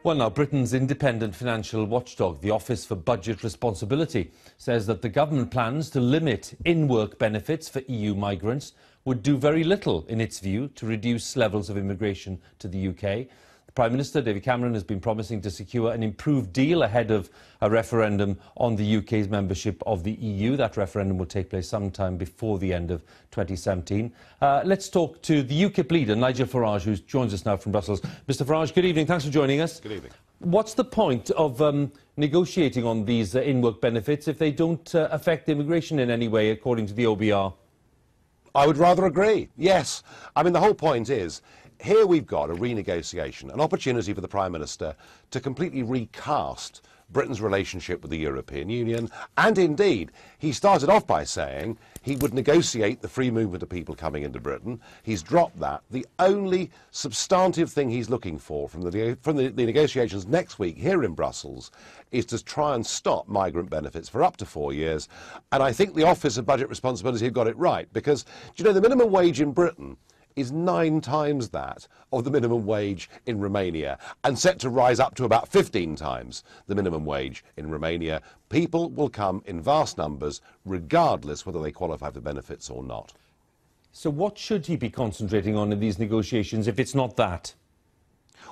Well, now, Britain's independent financial watchdog, the Office for Budget Responsibility, says that the government plans to limit in-work benefits for EU migrants would do very little, in its view, to reduce levels of immigration to the UK. The Prime Minister, David Cameron, has been promising to secure an improved deal ahead of a referendum on the UK's membership of the EU. That referendum will take place sometime before the end of 2017. Let's talk to the UKIP leader, Nigel Farage, who joins us now from Brussels. Mr Farage, good evening. Thanks for joining us. Good evening. What's the point of negotiating on these in-work benefits if they don't affect immigration in any way, according to the OBR? I would rather agree, yes. I mean, the whole point is, here we've got a renegotiation, an opportunity for the Prime Minister to completely recast Britain's relationship with the European Union. And indeed, he started off by saying he would negotiate the free movement of people coming into Britain. He's dropped that. The only substantive thing he's looking for from the negotiations next week here in Brussels is to try and stop migrant benefits for up to 4 years. And I think the Office of Budget Responsibility have got it right, because, do you know, the minimum wage in Britain is 9 times that of the minimum wage in Romania, and set to rise up to about 15 times the minimum wage in Romania. People will come in vast numbers, regardless whether they qualify for benefits or not. So what should he be concentrating on in these negotiations if it's not that?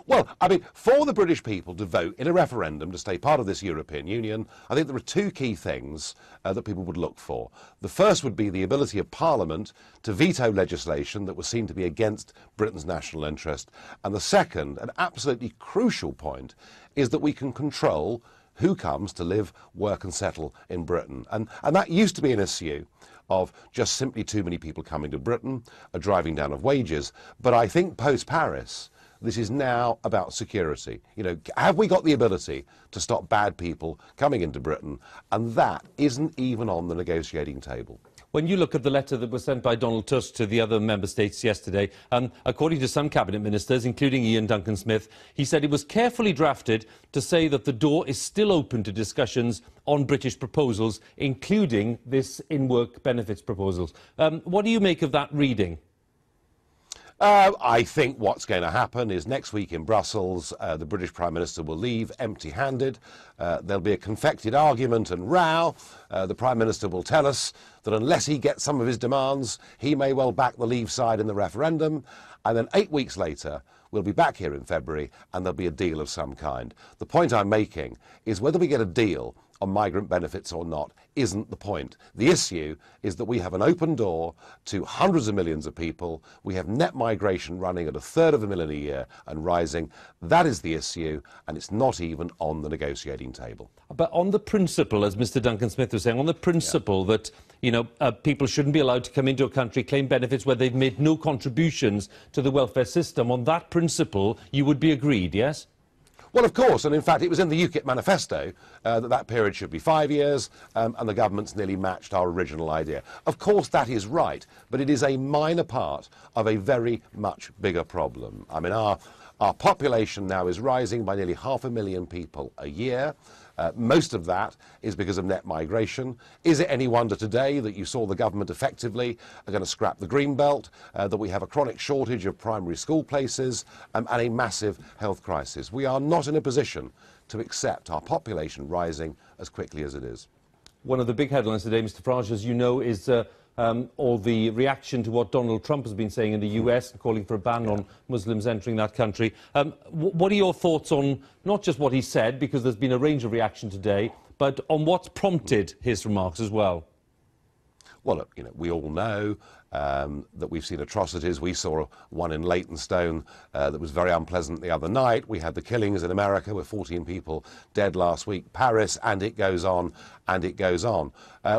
Well, I mean, for the British people to vote in a referendum to stay part of this European Union, I think there are 2 key things that people would look for. The first would be the ability of Parliament to veto legislation that was seen to be against Britain's national interest. And the second, an absolutely crucial point, is that we can control who comes to live, work and settle in Britain. And that used to be an issue of just simply too many people coming to Britain, a driving down of wages. But I think post-Paris, this is now about security. You know, have we got the ability to stop bad people coming into Britain? And that isn't even on the negotiating table. When you look at the letter that was sent by Donald Tusk to the other member states yesterday, according to some cabinet ministers, including Ian Duncan-Smith, he said it was carefully drafted to say that the door is still open to discussions on British proposals, including this in-work benefits proposals. What do you make of that reading? I think what's going to happen is next week in Brussels, the British Prime Minister will leave empty-handed. There'll be a confected argument and row. The Prime Minister will tell us that unless he gets some of his demands, he may well back the Leave side in the referendum. And then 8 weeks later, we'll be back here in February and there'll be a deal of some kind. The point I'm making is whether we get a deal on migrant benefits or not isn't the point. The issue is that we have an open door to hundreds of millions of people. We have net migration running at 1/3 of a million a year and rising. That is the issue, and it's not even on the negotiating table. But on the principle, as Mr Duncan-Smith was saying, on the principle that, you know, people shouldn't be allowed to come into a country, claim benefits where they've made no contributions to the welfare system, on that principle, you would be agreed, yes? Well, of course, and in fact it was in the UKIP manifesto that period should be 5 years, and the government's nearly matched our original idea. Of course that is right, but it is a minor part of a very much bigger problem. I mean, our population now is rising by nearly 500,000 people a year. Most of that is because of net migration. Is it any wonder today that you saw the government effectively are going to scrap the green belt, that we have a chronic shortage of primary school places, and a massive health crisis? We are not in a position to accept our population rising as quickly as it is. One of the big headlines today, Mr Farage, as you know, is all the reaction to what Donald Trump has been saying in the US, calling for a ban on Muslims entering that country. What are your thoughts on not just what he said, because there's been a range of reaction today, but on what's prompted his remarks as well? Well, look, you know, we all know that we've seen atrocities. We saw one in Leytonstone that was very unpleasant the other night. We had the killings in America with 14 people dead last week, Paris, and it goes on, and it goes on.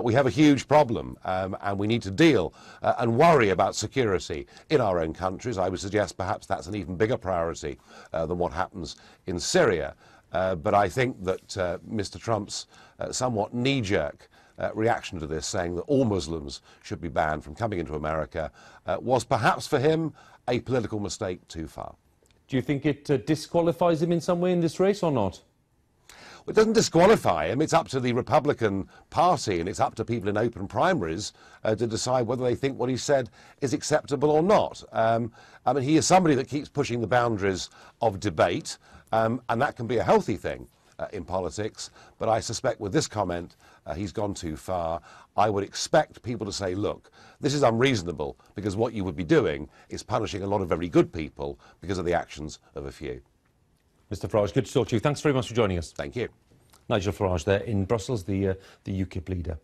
We have a huge problem, and we need to deal and worry about security in our own countries. I would suggest perhaps that's an even bigger priority than what happens in Syria. But I think that Mr. Trump's somewhat knee-jerk reaction to this, saying that all Muslims should be banned from coming into America, was perhaps for him a political mistake too far. Do you think it disqualifies him in some way in this race or not? Well, it doesn't disqualify him. It's up to the Republican Party and it's up to people in open primaries to decide whether they think what he said is acceptable or not. I mean, he is somebody that keeps pushing the boundaries of debate. And that can be a healthy thing in politics, but I suspect with this comment, he's gone too far. I would expect people to say, look, this is unreasonable, because what you would be doing is punishing a lot of very good people because of the actions of a few. Mr Farage, good to talk to you. Thanks very much for joining us. Thank you. Nigel Farage there in Brussels, the UKIP leader.